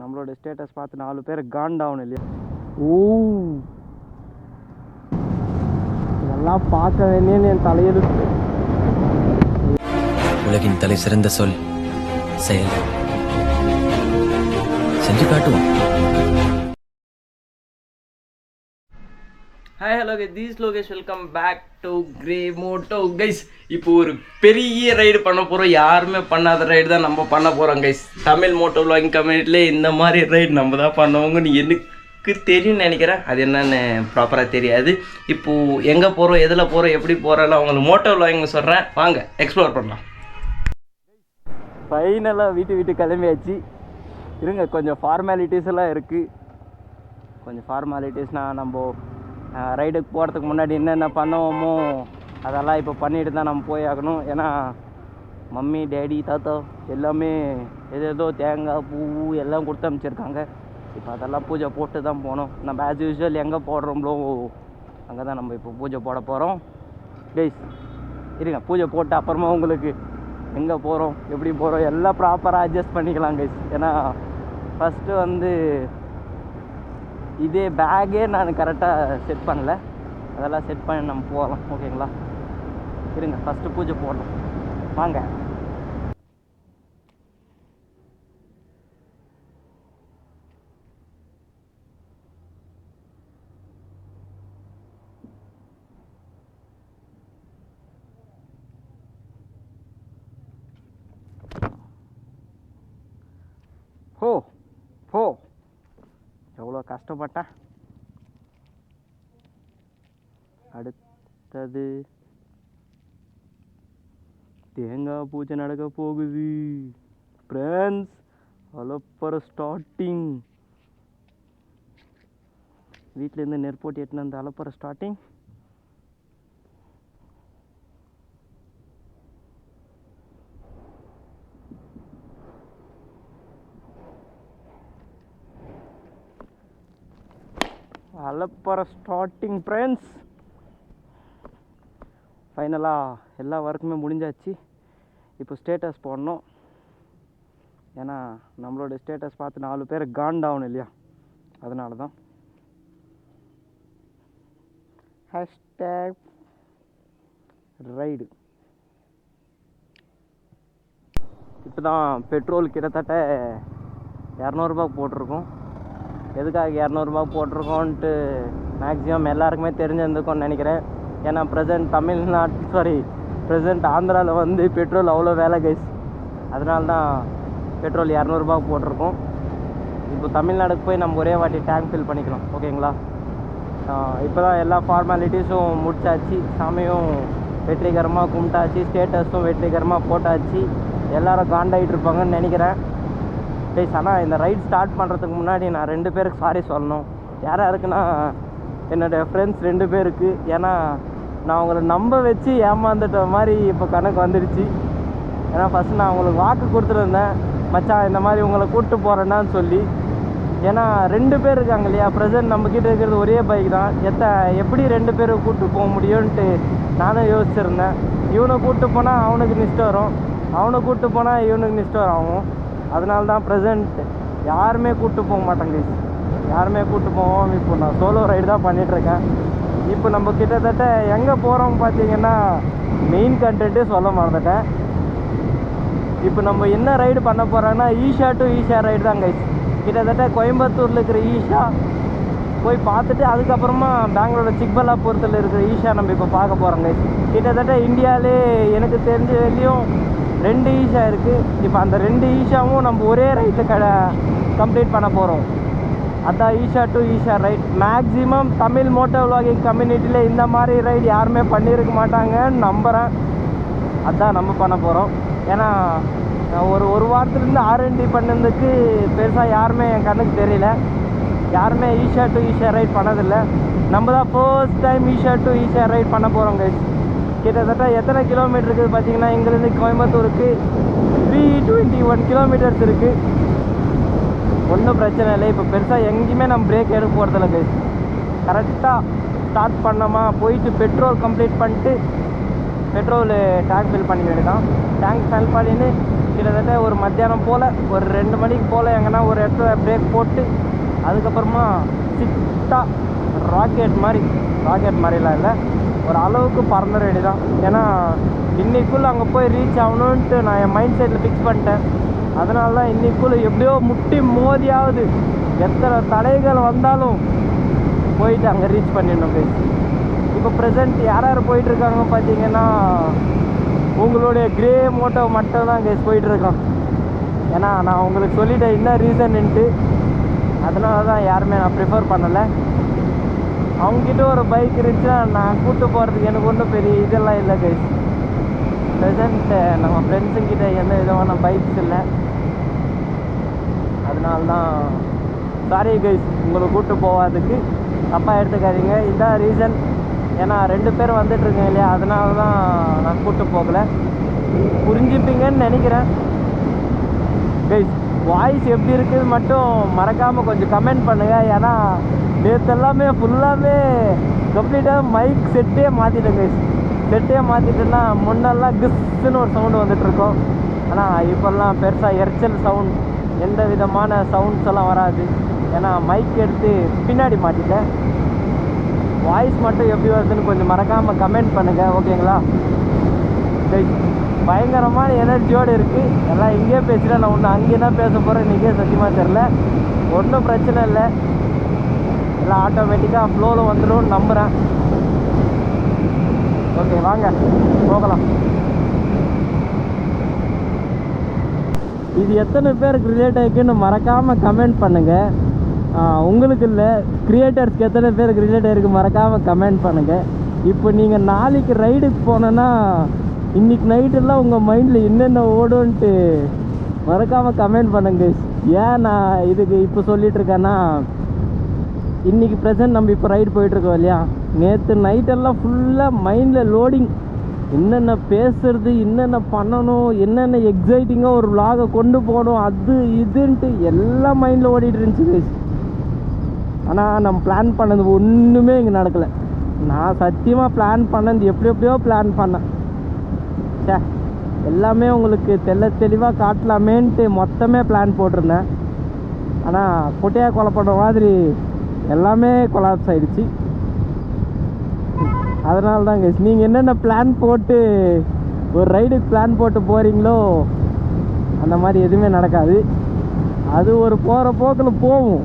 நம்மளோட ஸ்டேட்டஸ் பார்த்து 4 பேர் காண்டாகணும் இல்லையா? ஓ, இதெல்லாம் பார்க்க வேண்டியன்னு என் தலையெழுத்து. உலகின் தலை சிறந்த சொல் செயல். செஞ்சு காட்டுவோம். Hi, hello this Lokesh, welcome back to grey moto guys. இப்போ ஒரு பெரிய ரைடு பண்ண போகிறோம். யாருமே பண்ணாத ரைடு தான் நம்ம பண்ண போகிறோம் கைஸ். தமிழ் மோட்டோ விளாகிங் கம்யூனிட்டிலே இந்த மாதிரி ரைடு நம்ம தான் பண்ணுவோங்கன்னு எனக்கு தெரியும்னு நினைக்கிறேன். அது என்னென்னு ப்ராப்பராக தெரியாது. இப்போது எங்கே போகிறோம், எதில் போகிறோம், எப்படி போகிறோம்லாம் உங்களுக்கு மோட்டோ விளாகிங் சொல்கிறேன். வாங்க எக்ஸ்ப்ளோர் பண்ணலாம். ஃபைனலாக வீட்டு கிளம்பியாச்சு. இருங்க, கொஞ்சம் ஃபார்மாலிட்டிஸ் எல்லாம் இருக்குது. கொஞ்சம் ஃபார்மாலிட்டிஸ்னால் நம்ம ரைடுக்கு போகிறதுக்கு முன்னாடி என்னென்ன பண்ணுவோமோ அதெல்லாம் இப்போ பண்ணிட்டு தான் நம்ம போய் ஆகணும். ஏன்னா மம்மி, டேடி, தாத்தா எல்லாமே ஏதேதோ தேங்காய், பூ எல்லாம் கொடுத்து அனுப்பிச்சிருக்காங்க. இப்போ அதெல்லாம் பூஜை போட்டு தான் போகணும். நம்ம ஆஸ் யூஸ்வல் எங்கே போடுறோம்ளோ அங்கே தான் நம்ம இப்போ பூஜை போட போகிறோம் கைஸ். இருங்க, பூஜை போட்டு அப்புறமா உங்களுக்கு எங்கே போகிறோம், எப்படி போகிறோம் எல்லாம் ப்ராப்பராக அட்ஜஸ்ட் பண்ணிக்கலாம் கைஸ். ஏன்னா ஃபஸ்ட்டு இதே பேக்கே நான் கரெக்டாக செட் பண்ணல. அதெல்லாம் செட் பண்ணி நம்ம போகலாம், ஓகேங்களா? இருங்க, ஃபஸ்ட்டு பூஜை போடணும், வாங்க. ஹோ எவ்வளோ கஷ்டப்பட்டேன். அடுத்தது தேங்காய் பூஜை நடக்க போகுது ஃப்ரெண்ட்ஸ். அலப்பற ஸ்டார்டிங். வீட்டிலேருந்து நெற்போட்டி எட்டுன்னு அந்த அலப்பற ஸ்டார்டிங். அலப்பற ஸ்டார்டிங் ஃப்ரெண்ட்ஸ். ஃபைனலாக எல்லா ஒர்க்குமே முடிஞ்சாச்சு. இப்போ ஸ்டேட்டஸ் போடணும். ஏன்னா நம்மளோட ஸ்டேட்டஸ் பார்த்து 4 பேர் காண்டாகணும் இல்லையா? அதனால தான் ஹேஷ்டேக் ரைடு. இப்போ தான் பெட்ரோல் கிட்டத்தட்ட 200 ரூபா போட்டிருக்கோம். எதுக்காக 200 ரூபா போட்டிருக்கோன்ட்டு மேக்ஸிமம் எல்லாருக்குமே தெரிஞ்சிருந்துக்கும்னு நினைக்கிறேன். ஏன்னா ப்ரெசண்ட் ஆந்திராவில் பெட்ரோல் அவ்வளோ வேலை கைஸ். அதனால தான் பெட்ரோல் 200 ரூபா போட்டிருக்கோம். இப்போ தமிழ்நாடுக்கு போய் நம்ம ஒரே வாட்டி டேங்க் ஃபில் பண்ணிக்கலாம், ஓகேங்களா? இப்போ தான் எல்லா ஃபார்மாலிட்டிஸும் முடிச்சாச்சு. சாமியும் வெற்றிகரமாக கும்பிட்டாச்சு, ஸ்டேட்டஸும் வெற்றிகரமாக போட்டாச்சு. எல்லோரும் காண்டாகிட்டு இருப்பாங்கன்னு நினைக்கிறேன் கைஸ். ஆனால் இந்த ரைட் ஸ்டார்ட் பண்ணுறதுக்கு முன்னாடி நான் 2 பேருக்கு சாரி சொல்லணும். யாருக்குன்னா என்னோடய ஃப்ரெண்ட்ஸ் 2 பேருக்கு. ஏன்னா நான் அவங்கள நம்ப வச்சு ஏமாந்துட்ட மாதிரி இப்போ கணக்கு வந்துடுச்சு. ஏன்னா ஃபஸ்ட்டு நான் அவங்களுக்கு வாக்கு கொடுத்துருந்தேன், மச்சான் இந்த மாதிரி உங்களை கூப்பிட்டு போகிறேன்னான்னு சொல்லி. ஏன்னா 2 பேர் இருக்காங்க இல்லையா? ப்ரெசென்ட் நம்மக்கிட்ட இருக்கிறது ஒரே பைக் தான். எப்படி 2 பேரை கூப்பிட்டு போக முடியும்ன்ட்டு நானும் யோசிச்சுருந்தேன். இவனை கூப்பிட்டு போனால் அவனுக்கு நிஷ்டம் வரும், அவனை கூப்பிட்டு போனால் இவனுக்கு நிஷ்டம் ஆகும். அதனால தான் ப்ரெசென்ட் யாருமே கூப்பிட்டு போக மாட்டாங்க, யாருமே கூப்பிட்டு போவோம். இப்போ நான் சோலோ ரைடு தான் பண்ணிகிட்ருக்கேன். இப்போ நம்ம கிட்டத்தட்ட எங்கே போகிறோம் பார்த்தீங்கன்னா மெயின் கண்டென்ட்டே சொல்ல மறந்துட்டேன். இப்போ நம்ம என்ன ரைடு பண்ண போகிறோன்னா ஈஷா டு ஈஷா ரைடு தான் கைஸ். கிட்டத்தட்ட கோயம்புத்தூரில் இருக்கிற ஈஷா போய் பார்த்துட்டு அதுக்கப்புறமா பெங்களூர் சிக்பல்லாபுரத்தில் இருக்கிற ஈஷா நம்ம இப்போ பார்க்க போகிறோம் கைஸ். கிட்டத்தட்ட இந்தியாவிலே எனக்கு தெரிஞ்ச வரையும் 2 ஈஷா இருக்குது. இப்போ அந்த 2 ஈஷாவும் நம்ம ஒரே ரைட்டில் கம்ப்ளீட் பண்ண போகிறோம். அதான் Isha to Isha right. Maximum Tamil moto vlogging கம்யூனிட்டியில் இந்த மாதிரி ரைடு யாருமே பண்ணியிருக்க மாட்டாங்கன்னு நம்புகிறேன். அதான் நம்ம பண்ண போகிறோம். ஏன்னா ஒரு வாரத்துலேருந்து R&D பண்ணதுக்கு பெருசாக யாருமே என் கண்ணுக்கு தெரியல. யாருமே ஈஷா டு ஈஷா ரைட் பண்ணதில்லை. நம்ம தான் first time Isha to Isha right பண்ண போகிறோம் கைஸ். கிட்டத்தட்ட எத்தனை கிலோமீட்டர் இருக்குது பார்த்தீங்கன்னா, இங்கேருந்து கோயம்புத்தூருக்கு 321 கிலோமீட்டர்ஸ் இருக்குது. ஒன்றும் பிரச்சனை இல்லை. இப்போ பெருசாக எங்கேயுமே நம்ம பிரேக் எடுக்க போகிறதில்ல கைஸ். கரெக்டாக ஸ்டார்ட் பண்ணோமா, போயிட்டு பெட்ரோல் கம்ப்ளீட் பண்ணிட்டு பெட்ரோல் டேங்க் ஃபில் பண்ணிக்க வேண்டியதான். டேங்க் ஃபில் பண்ணிட்டு கிட்டத்தட்ட ஒரு மத்தியானம் போல் ஒரு 2 மணிக்கு போல் எங்கன்னா ஒரு இடத்துல பிரேக் போட்டு அதுக்கப்புறமா சிட்டாக ராக்கெட் மாதிரிலாம் இல்லை, ஒரு அளவுக்கு பறந்த ரெடி தான். ஏன்னா இன்றைக்குள்ளே அங்கே போய் ரீச் ஆகணுன்ட்டு நான் என் மைண்ட் செட்டில் ஃபிக்ஸ் பண்ணிட்டேன். அதனால தான் இன்றைக்குள்ளே எப்படியோ முட்டி மோதியாவது எத்தனை தடைகள் வந்தாலும் போயிட்டு அங்கே ரீச் பண்ணிடணும் கைஸ். இப்போ ப்ரெசென்ட் யார் யார் போயிட்டுருக்காங்க பார்த்தீங்கன்னா உங்களுடைய கிரே மோட்டோ மட்டும் தான் கைஸ் போயிட்டுருக்கான். ஏன்னா நான் உங்களுக்கு சொல்லிட்டேன் என்ன ரீசன்ட்டு, அதனால தான் யாருமே நான் ப்ரிஃபர் பண்ணலை. அவங்ககிட்ட ஒரு பைக் இருந்துச்சுன்னா நான் கூப்பிட்டு போகிறதுக்கு எனக்கு ஒன்றும் பெரிய இதெல்லாம் இல்லை கைஸ். ப்ரெசென்ட் நம்ம ஃப்ரெண்ட்ஸுங்கிட்ட எந்த விதமான பைக்ஸ் இல்லை, அதனால தான் சாரி கைஸ் உங்களை கூப்பிட்டு போகாதுக்கு தப்பாக எடுத்துக்காதீங்க. இதுதான் ரீசன். ஏன்னா 2 பேர் வந்துட்டுருக்கேன் இல்லையா, அதனால தான் நான் கூப்பிட்டு போகலை. புரிஞ்சுப்பீங்கன்னு நினைக்கிறேன் கைஸ். வாய்ஸ் எப்படி இருக்குது மட்டும் மறக்காமல் கொஞ்சம் கமெண்ட் பண்ணுங்கள். ஏன்னா நேற்று எல்லாமே ஃபுல்லாகவே கம்ப்ளீட்டாக மைக் செட்டே மாற்றிட்டேன் கைஸ். செட்டே மாற்றிட்டேன்னா முன்னெல்லாம் கிஸ்ன்னு ஒரு சவுண்டு வந்துட்டுருக்கோம். ஆனால் இப்போல்லாம் பெருசாக எரிச்சல் சவுண்ட் எந்த விதமான சவுண்ட்ஸ் எல்லாம் வராது. ஏன்னா மைக் எடுத்து பின்னாடி மாட்டிட்டேன். வாய்ஸ் மட்டும் எப்படி வருதுன்னு கொஞ்சம் மறக்காமல் கமெண்ட் பண்ணுங்கள், ஓகேங்களா? பயங்கரமான எனர்ஜியோடு இருக்குது. எல்லாம் இங்கேயே பேசுகிறேன். நான் ஒன்று அங்கே தான் பேச போகிறேன், இன்றைக்கே சத்தியமாக தெரில. ஒன்றும் பிரச்சனை இல்லை, எல்லாம் ஆட்டோமேட்டிக்காக ஃப்ளோவில் வந்துடும் நம்புகிறேன். ஓகே வாங்க போகலாம். இது எத்தனை பேருக்கு ரிலேட் ஆகிருக்குன்னு மறக்காமல் கமெண்ட் பண்ணுங்கள். உங்களுக்கு இல்லை, க்ரியேட்டர்ஸ்க்கு எத்தனை பேருக்கு ரிலேட் ஆகிருக்கு மறக்காமல் கமெண்ட் பண்ணுங்கள். இப்போ நீங்கள் நாளைக்கு ரைடுக்கு போனோன்னா இன்றைக்கி நைட்டெல்லாம் உங்கள் மைண்டில் என்னென்ன ஓடுன்ட்டு மறக்காமல் கமெண்ட் பண்ணுங்க. ஏன் நான் இதுக்கு இப்போ சொல்லிகிட்ருக்கேன்னா, இன்றைக்கி ப்ரெசென்ட் நம்ம இப்போ ரைடு போயிட்டுருக்கோம் இல்லையா, நேற்று நைட்டெல்லாம் ஃபுல்லாக மைண்டில் லோடிங். என்னென்ன பேசுறது, என்னென்ன பண்ணணும், என்னென்ன எக்ஸைட்டிங்காக ஒரு vlog கொண்டு போகணும், அது இதுன்ட்டு எல்லாம் மைண்டில் ஓடிட்டு இருந்துச்சு கைஸ். ஆனால் நம்ம பிளான் பண்ணது ஒன்றுமே இங்கே நடக்கலை. நான் சத்தியமாக பிளான் பண்ணது எப்படியோ பிளான் பண்ணேன். சே எல்லாமே உங்களுக்கு தெளிவாக காட்டலாமேன்ட்டு மொத்தமே பிளான் போட்டிருந்தேன். ஆனால் குட்டையாக கொலை பண்ணுற மாதிரி எல்லாமே கொலாப்ஸ் ஆகிடுச்சு. அதனால தான் கைஸ், நீங்கள் என்னென்ன பிளான் போட்டு ஒரு ரைடுக்கு பிளான் போட்டு போகிறீங்களோ அந்த மாதிரி எதுவுமே நடக்காது. அது ஒரு போகிற போக்கில் போகும்,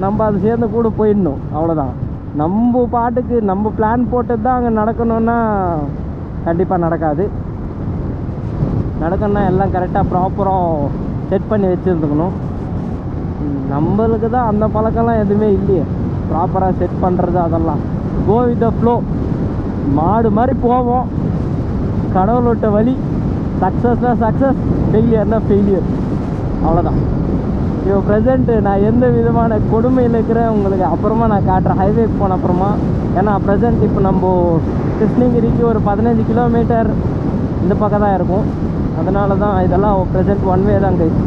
நம்ம அது சேர்ந்து கூட போயிடணும், அவ்வளோதான். நம்ம பாட்டுக்கு நம்ம பிளான் போட்டு தான் அங்கே நடக்கணும்னா கண்டிப்பாக நடக்காது. நடக்கணும்னா எல்லாம் கரெக்டாக ப்ராப்பராக செட் பண்ணி வச்சுருந்துக்கணும். நம்மளுக்கு தான் அந்த பழக்கம்லாம் எதுவுமே இல்லையே, ப்ராப்பராக செட் பண்ணுறது அதெல்லாம். கோ வித் த ஃப்ளோ, மாடு மாதிரி போவோம். கடவுள் விட்ட வழி. சக்ஸஸ்னால் சக்ஸஸ், ஃபெயிலியர்னா ஃபெயிலியர், அவ்வளோதான். இப்போ ப்ரெசென்ட்டு நான் எந்த விதமான கொடுமையில் இருக்கிறேன் உங்களுக்கு அப்புறமா நான் காட்டுறேன், ஹைவேக்கு போன அப்புறமா. ஏன்னா ப்ரெசென்ட் இப்போ நம்ம கிருஷ்ணகிரிக்கு ஒரு 15 கிலோமீட்டர் இந்த பக்கம் தான் இருக்கும். அதனால தான் இதெல்லாம் ப்ரெசென்ட் ஒன் வே தான் கைஸ்.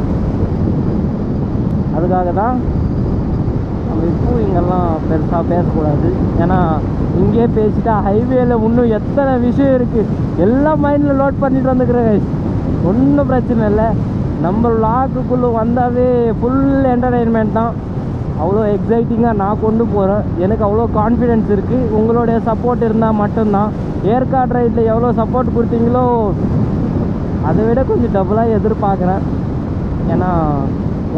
அதுக்காக தான் நம்ம இப்போ இங்கெல்லாம் பெருசாக பேசக்கூடாது. ஏன்னா இங்கே பேசிட்டா ஹைவேல இன்னும் எத்தனை விஷயம் இருக்குது எல்லாம் மைண்டில் லோட் பண்ணிட்டு வந்துக்கிறேன் கைஸ். ஒன்றும் பிரச்சனை இல்லை. நம்ம லாக்குக்குள்ளே வந்தாவே ஃபுல் என்டர்டெயின்மெண்ட் தான். அவ்வளோ எக்ஸைட்டிங்காக நான் கொண்டு போகிறேன். எனக்கு அவ்வளோ கான்ஃபிடென்ஸ் இருக்குது. உங்களுடைய சப்போர்ட் இருந்தால் மட்டும்தான். ஏற்காடு ரைட்டில் எவ்வளோ சப்போர்ட் கொடுத்தீங்களோ அதை விட கொஞ்சம் டபுளாக எதிர்பார்க்குறேன். ஏன்னா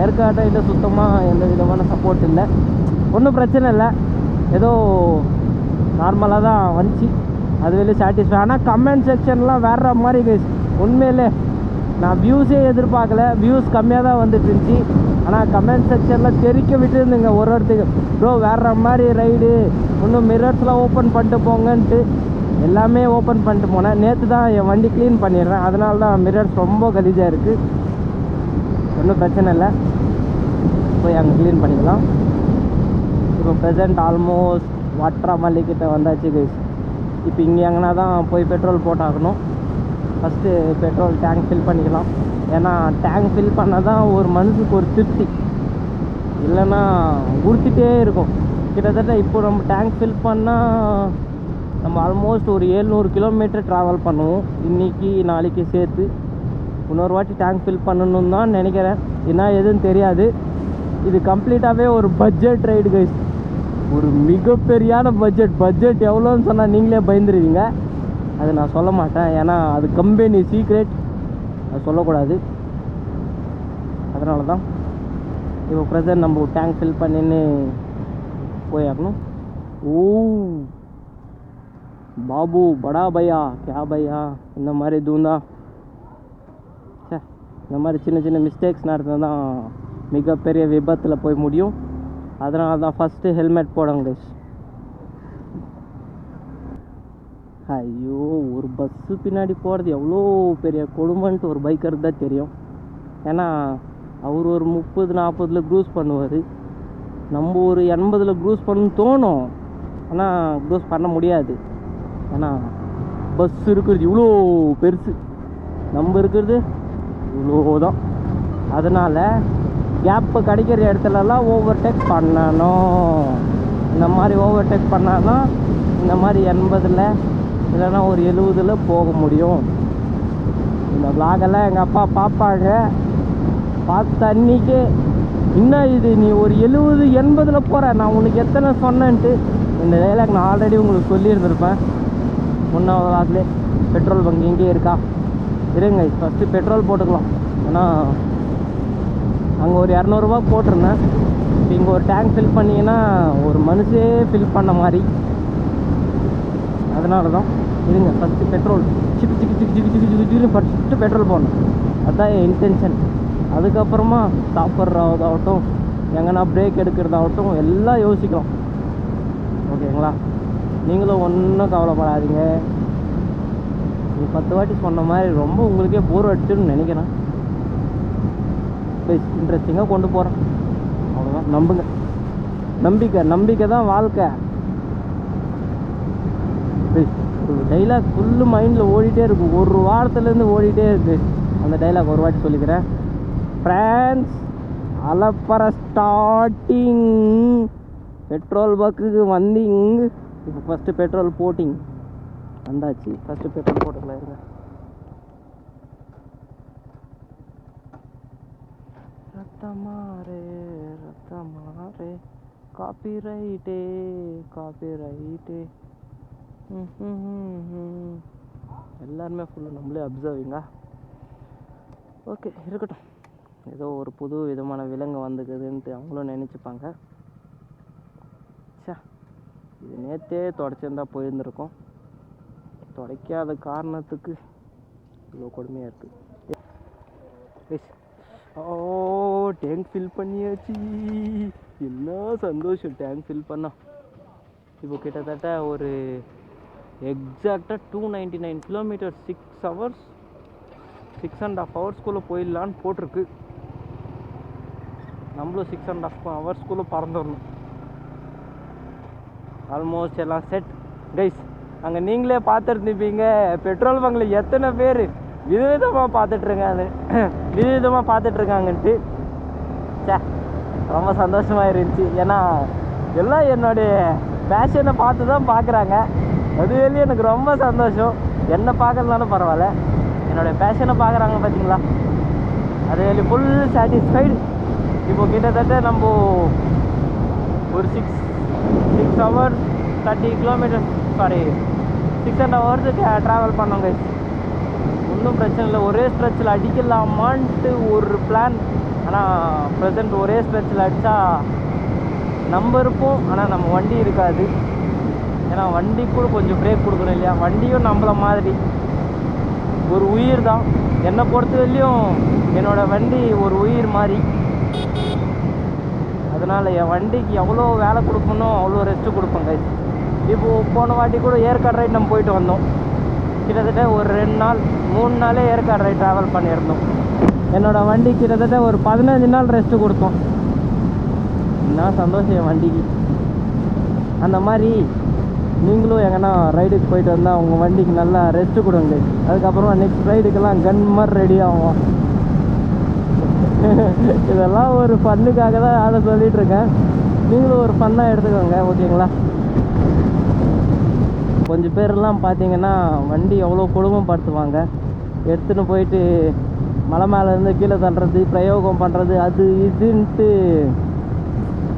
ஏற்காடு ரைட்டில் சுத்தமாக எந்த விதமான சப்போர்ட் இல்லை. ஒன்றும் பிரச்சனை இல்லை, ஏதோ நார்மலாக தான் வந்துச்சு, அது வெளியே சாட்டிஸ்ஃபை. ஆனால் கமெண்ட் செக்ஷன்லாம் வேற மாதிரி கைஸ். உண்மையிலே நான் வியூஸே எதிர்பார்க்கல, வியூஸ் கம்மியாக தான் வந்துட்டு இருந்துச்சு. ஆனால் கமெண்ட் செக்ஷனில் தெரிக்க விட்டுருந்துங்க ஒருத்தருக்கு, ப்ரோ வேற மாதிரி ரைடு, இன்னும் மிரர்ஸ்லாம் ஓப்பன் பண்ணிட்டு போங்கன்ட்டு. எல்லாமே ஓப்பன் பண்ணிட்டு போனேன். நேற்று தான் என் வண்டி க்ளீன் பண்ணிடுறேன், அதனால தான் மிரர்ஸ் ரொம்ப கலீஜாக இருக்குது. ஒன்றும் பிரச்சனை இல்லை, போய் அங்கே க்ளீன் பண்ணிக்கலாம். இப்போ ப்ரெசென்ட் ஆல்மோஸ்ட் வட்ராமல்லிக்கிட்ட வந்தாச்சு கைஸ். இப்போ இங்கே எங்கன்னா தான் போய் பெட்ரோல் போட்டாகணும். ஃபஸ்ட்டு பெட்ரோல் டேங்க் ஃபில் பண்ணிக்கலாம். ஏன்னா டேங்க் ஃபில் பண்ணால் தான் ஒரு மனுஷனுக்கு ஒரு திருப்தி, இல்லைன்னா உறுத்திட்டே இருக்கும். கிட்டத்தட்ட இப்போ நம்ம டேங்க் ஃபில் பண்ணால் நம்ம ஆல்மோஸ்ட் ஒரு 700 கிலோமீட்டர் ட்ராவல் பண்ணுவோம் இன்றைக்கி நாளைக்கு சேர்த்து. இன்னொரு வாட்டி டேங்க் ஃபில் பண்ணணும்னு தான் நினைக்கிறேன். என்ன எதுன்னு தெரியாது. இது கம்ப்ளீட்டாகவே ஒரு பட்ஜெட் ரைடு கைஸ். ஒரு மிகப்பெரியான பட்ஜெட் எவ்வளோன்னு சொன்னால் நீங்களே பயந்துருவீங்க. அது நான் சொல்ல மாட்டேன், ஏன்னா அது கம்பெனி சீக்ரெட், அது சொல்லக்கூடாது. அதனால தான் இப்போ ப்ரெசன்ட் நம்ம டேங்க் ஃபில் பண்ணின்னு போயாகணும். ஓ பாபு படா பையா கே பையா, இந்த மாதிரி தூந்தா இந்த மாதிரி சின்ன சின்ன மிஸ்டேக்ஸ் நடந்தால் தான் மிகப்பெரிய விபத்தில் போய் முடியும். அதனால தான் ஃபஸ்ட்டு ஹெல்மெட் போடுங்க கைஸ். ஐயோ, ஒரு பஸ்ஸு பின்னாடி போகிறது எவ்வளோ பெரிய கொடுமைன்ட்டு ஒரு பைக்கருக்கு தான் தெரியும். ஏன்னா அவர் ஒரு 30-40 க்ரூஸ் பண்ணுவார், நம்ம ஒரு 80 க்ரூஸ் பண்ணணும்னு தோணும், ஆனால் க்ரூஸ் பண்ண முடியாது. ஏன்னா பஸ் இருக்கிறது இவ்வளோ பெருசு, நம்ம இருக்கிறது இவ்வளோ தான். அதனால் கேப்பு கிடைக்கிற இடத்துலலாம் ஓவர்டேக் பண்ணணும். இந்த மாதிரி ஓவர்டேக் பண்ணாதான் இந்த மாதிரி 80 இல்லைன்னா ஒரு 70 போக முடியும். இந்த விளாகெல்லாம் எங்கள் அப்பா பார்ப்பாங்க. பார்த்த அன்றைக்கே இன்னும் இது நீ ஒரு 70-80 போகிற, நான் உனக்கு எத்தனை சொன்னேன்ட்டு. இந்த டைலாக் நான் ஆல்ரெடி உங்களுக்கு சொல்லியிருந்திருப்பேன் முன்னாவது விளாக்லே. பெட்ரோல் பங்க் இங்கே இருக்கா, இருங்க ஃபஸ்ட்டு பெட்ரோல் போட்டுக்கலாம். ஏன்னா அங்கே ஒரு 200 ரூபா போட்டிருந்தேன். இப்போ இங்கே ஒரு டேங்க் ஃபில் பண்ணிங்கன்னா ஒரு மனுஷே ஃபில் பண்ண மாதிரி. அதனால தான் இருங்க ஃபஸ்ட்டு பெட்ரோல் சிக்கு ஃபஸ்ட்டு பெட்ரோல் போடணும். அதுதான் என் இன்டென்ஷன். அதுக்கப்புறமா சாப்பிட்றதாகட்டும், எங்கன்னா பிரேக் எடுக்கிறதாகட்டும் எல்லாம் யோசிக்கலாம். ஓகேங்களா? நீங்களும் ஒன்றும் கவலைப்படாதீங்க. நீ 10 வாட்டி சொன்ன மாதிரி ரொம்ப உங்களுக்கே போர் அடிச்சுன்னு நினைக்கிறேன். இன்ட்ரெஸ்டிங்காக கொண்டு போகிறேன், அவ்வளோதான். நம்புங்க, நம்பிக்கை தான் வாழ்க்கை. ஒரு டைலாக் ஃபுல்லு மைண்டில் ஓடிட்டே இருக்கும், ஒரு வாரத்துலேருந்து ஓடிட்டே இருக்குது. அந்த டைலாக் ஒரு வாட்டி சொல்லிக்கிறேன். ஃப்ரான்ஸ் அலப்பற ஸ்டார்டிங், பெட்ரோல் பக்குக்கு வந்திங். இப்போ ஃபஸ்ட்டு பெட்ரோல் போட்டிங் வந்தாச்சு. ஃபஸ்ட்டு பெட்ரோல் போட்டுக்கலாம் இருங்க. ரத்தமாரே காப்பி ரைட்டே. எல்லாருமே ஃபுல்லு நம்மளே அப்சர்விங்கா. ஓகே இருக்கட்டும், ஏதோ ஒரு புது விதமான விலங்கு வந்துக்குதுன்ட்டு அவங்களும் நினச்சிப்பாங்க. இது நேற்றே தொடச்சிருந்தா போயிருந்துருக்கோம். துடைக்காத காரணத்துக்கு இவ்வளோ கொடுமையாக இருக்குது. ஓ டேங்க் ஃபில் பண்ணியாச்சு, என்ன சந்தோஷம் டேங்க் ஃபில் பண்ணா. இப்போ கிட்டத்தட்ட ஒரு எக்ஸாக்டாக 299 கிலோமீட்டர் 6 ஹவர்ஸ் 6.5 ஹவர்ஸ்குள்ளே போயிடலான்னு போட்டிருக்கு. நம்மளும் 6.5 ஹவர்ஸ்குள்ளே பறந்துடணும். ஆல்மோஸ்ட் எல்லாம் செட் கைஸ். அங்கே நீங்களே பார்த்துருந்துப்பீங்க, பெட்ரோல் பங்கில் எத்தனை பேர் விதவிதமாக பார்த்துட்ருக்காங்கன்ட்டு. ரொம்ப சந்தோஷமாக இருந்துச்சு. ஏன்னா எல்லாம் என்னுடைய பேஷனை பார்த்து தான் பார்க்குறாங்க. அது வெளியே எனக்கு ரொம்ப சந்தோஷம். என்னை பார்க்கறதுனாலும் பரவாயில்ல, என்னுடைய பேஷனை பார்க்குறாங்க பார்த்தீங்களா, அது வெளியே ஃபுல் சாட்டிஸ்ஃபைடு. இப்போ கிட்டத்தட்ட நம்ம ஒரு 6 ஹவர்ஸ் 30 கிலோமீட்டர் 6.5 ஹவர்ஸுக்கு ட்ராவல் பண்ணோம் கைஸ். ஒன்றும் பிரச்சனை இல்லை. ஒரே ஸ்ட்ரெச்சில் அடிக்கலாமான்ட்டு ஒரு பிளான். ஆனால் ப்ரெசண்ட் ஒரே ஸ்ட்ரெச்சில் அடித்தா நம்ம இருப்போம், ஆனால் நம்ம வண்டி இருக்காது. ஏன்னா வண்டி கூட கொஞ்சம் பிரேக் கொடுக்கணும் இல்லையா. வண்டியும் நம்மள மாதிரி ஒரு உயிர் தான். என்னை பொறுத்தவரையிலையும் என்னோடய வண்டி ஒரு உயிர் மாதிரி. அதனால் என் வண்டிக்கு எவ்வளோ வேலை கொடுக்கணும் அவ்வளோ ரெஸ்ட்டு கொடுப்பேன் கைஸ். இப்போது போன வாட்டி கூட ஏற்காடு ரைட் நம்ம போயிட்டு வந்தோம். கிட்டத்தட்ட ஒரு 2-3 நாளே ஏற்காடு ரைட் ட்ராவல் பண்ணியிருந்தோம். என்னோடய வண்டி கிட்டத்தட்ட ஒரு 15 நாள் ரெஸ்ட்டு கொடுத்தோம். என்ன சந்தோஷம் என் வண்டிக்கு. அந்த மாதிரி நீங்களும் எங்கன்னா ரைடுக்கு போயிட்டு வந்தால் உங்கள் வண்டிக்கு நல்லா ரெஸ்ட்டு கொடுங்க. அதுக்கப்புறமா நெக்ஸ்ட் ரைடுக்கெல்லாம் கன் மாதிரி ரெடி ஆகும். இதெல்லாம் ஒரு ஃபன்னுக்காக தான் அதை சொல்லிகிட்ருக்கேன். நீங்களும் ஒரு ஃபன்னாக எடுத்துக்கோங்க, ஓகேங்களா? கொஞ்சம் பேரெல்லாம் பார்த்தீங்கன்னா வண்டி எவ்வளோ கொடுமைப்படுத்துவாங்க. எடுத்துன்னு போயிட்டு மலை மேலேருந்து கீழே தள்ளுறது, பிரயோகம் பண்ணுறது, அது இதுன்ட்டு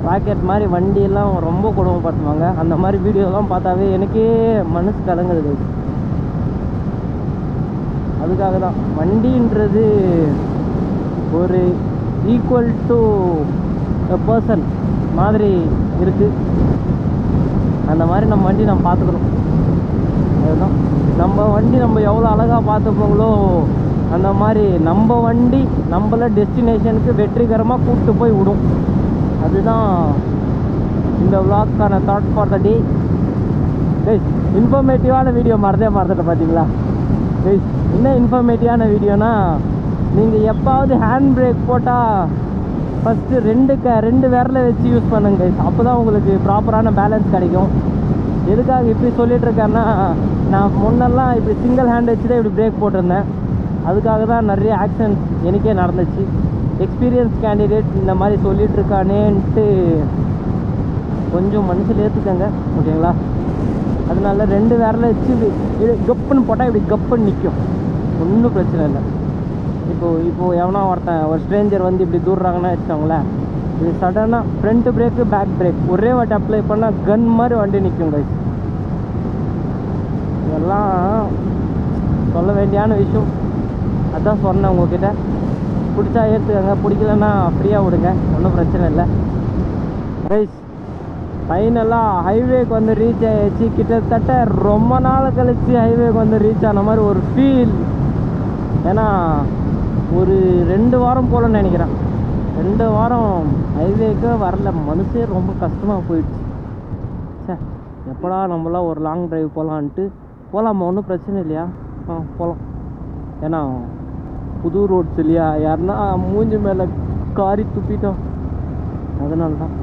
ராக்கெட் மாதிரி வண்டியெல்லாம் ரொம்ப கொடுமைப்படுத்துவாங்க. அந்த மாதிரி வீடியோலாம் பார்த்தாவே எனக்கே மனசு கலங்குது. அதுக்காக தான் வண்டின்றது ஒரு ஈக்குவல் டு பர்சன் மாதிரி இருக்குது. அந்த மாதிரி நம்ம வண்டி நம்ம பார்த்துக்கணும். அதுதான் நம்ம வண்டி நம்ம எவ்வளோ அழகாக பார்த்துப்போங்களோ அந்த மாதிரி நம்ம வண்டி நம்மள டெஸ்டினேஷனுக்கு வெற்றிகரமாக கூப்பிட்டு போய் விடும். அதுதான் இந்த vlogக்கான thought for the day. Guys இன்ஃபர்மேட்டிவான வீடியோ மறந்துட்டேன் பார்த்தீங்களா கைஸ். என்ன இன்ஃபர்மேட்டிவான வீடியோனா, நீங்கள் எப்பாவது ஹேண்ட் பிரேக் போட்டால் ஃபஸ்ட்டு ரெண்டு விரலை வச்சு யூஸ் பண்ணுங்க கைஸ். அப்போ தான் உங்களுக்கு ப்ராப்பரான பேலன்ஸ் கிடைக்கும். எதுக்காக இப்படி சொல்லிகிட்ருக்கேன்னா, நான் முன்னெல்லாம் இப்படி சிங்கிள் ஹேண்ட் வச்சு தான் இப்படி பிரேக் போட்டிருந்தேன். அதுக்காக தான் நிறைய ஆக்சிடென்ட்ஸ் எனக்கே நடந்துச்சு. எக்ஸ்பீரியன்ஸ் கேண்டிடேட் இந்த மாதிரி சொல்லிகிட்ருக்கானேன்ட்டு கொஞ்சம் மனசில் ஏற்றுக்கங்க, ஓகேங்களா? அதனால 2 விரலை வச்சு இப்படி கப்புன்னு போட்டால் இப்படி கப்புன்னு நிற்கும், ஒன்றும் பிரச்சனை இல்லை. இப்போது எவனா ஒரு ஸ்ட்ரேஞ்சர் வந்து இப்படி தூடுறாங்கன்னா வச்சுக்கோங்களேன், இது சடனாக ஃப்ரண்ட் பிரேக்கு பேக் பிரேக் ஒரே வாட்டி அப்ளை பண்ணால் கன் மாதிரி வண்டி நிற்கும் கைஸ். இதெல்லாம் சொல்ல வேண்டியான விஷயம். அதான் சொன்னேன் உங்ககிட்ட. பிடிச்சா ஏற்றுக்கங்க, பிடிக்கலன்னா ஃப்ரீயாக விடுங்க, ஒன்றும் பிரச்சனை இல்லை கைஸ். ஃபைனலாக ஹைவேக்கு வந்து ரீச் ஆகிடுச்சு. கிட்டத்தட்ட ரொம்ப நாள் கழிச்சு ஹைவேக்கு வந்து ரீச் ஆன மாதிரி ஒரு ஃபீல். ஏன்னா ஒரு 2 வாரம் போலன்னு நினைக்கிறேன். 2 வாரம் ஹைவேக்கு வரல. மனசே ரொம்ப கஷ்டமாக போயிடுச்சு. சார் எப்படா நம்மளாம் ஒரு லாங் ட்ரைவ் போகலான்ட்டு. போகலாமா, ஒன்றும் பிரச்சனை இல்லையா? போகலாம். ஏன்னா புது ரோட்ஸ் இல்லையா, யாருன்னா மூஞ்சி மேலே காரி துப்பிட்டோம், அதனால தான்.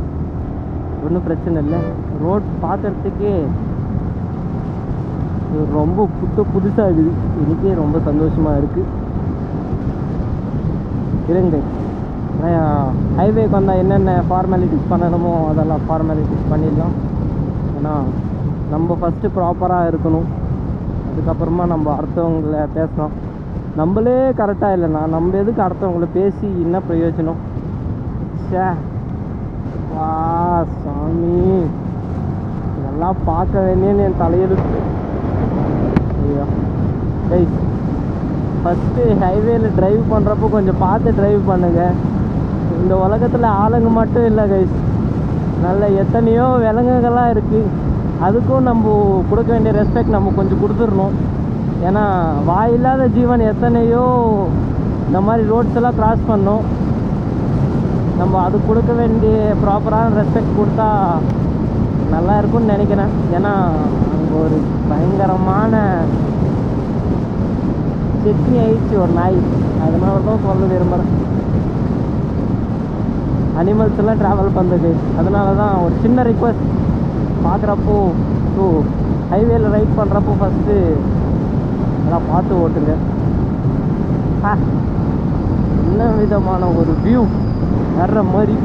ஒன்றும் பிரச்சனை இல்லை. ரோட் பார்க்குறதுக்கே ரொம்ப புதுசாக இருக்குது. எனக்கே ரொம்ப சந்தோஷமாக இருக்குது. இருங்க ஹைவேக்கு வந்தால் என்னென்ன ஃபார்மாலிட்டிஸ் பண்ணணுமோ அதெல்லாம் ஃபார்மாலிட்டிஸ் பண்ணிடலாம். ஏன்னா நம்ம ஃபஸ்ட்டு ப்ராப்பராக இருக்கணும். அதுக்கப்புறமா நம்ம அடுத்தவங்கள பேசணும். நம்மளே கரெக்டாக இல்லைண்ணா நம்ம எதுக்கு அடுத்தவங்கள பேசி என்ன பிரயோஜனம்? சே வா சாமி, இதெல்லாம் பார்க்க வேண்டியன்னு என் தலையெழுத்து. ஐயோ கைஸ், ஃபஸ்ட்டு ஹைவேல ட்ரைவ் பண்ணுறப்போ கொஞ்சம் பார்த்து ட்ரைவ் பண்ணுங்கள். இந்த உலகத்தில் ஆளுங்க மட்டும் இல்லை கைஸ், நல்ல எத்தனையோ விலங்குகள்லாம் இருக்குது. அதுக்கும் நம்ம கொடுக்க வேண்டிய ரெஸ்பெக்ட் நம்ம கொஞ்சம் கொடுத்துடணும். ஏன்னா வாயில்லாத ஜீவன் எத்தனையோ இந்த மாதிரி ரோட்ஸ் எல்லாம் கிராஸ் பண்ணோம். நம்ம அது கொடுக்க வேண்டிய ப்ராப்பரான ரெஸ்பெக்ட் கொடுத்தா நல்லா இருக்கும்னு நினைக்கிறேன். ஏன்னா அங்கே ஒரு பயங்கரமான செட்னி ஆயிடுச்சு ஒரு நாய். அதனால தான் சொல்ல விரும்புகிறேன். அனிமல்ஸ் எல்லாம் ட்ராவல் பண்ணுறது. அதனால தான் ஒரு சின்ன ரிக்வெஸ்ட், பார்க்குறப்போ ஹைவேல ரைட் பண்ணுறப்போ ஃபஸ்ட்டு எல்லாம் பார்த்து ஓட்டுங்க. என்ன விதமான ஒரு வியூ, வேற மாதிரி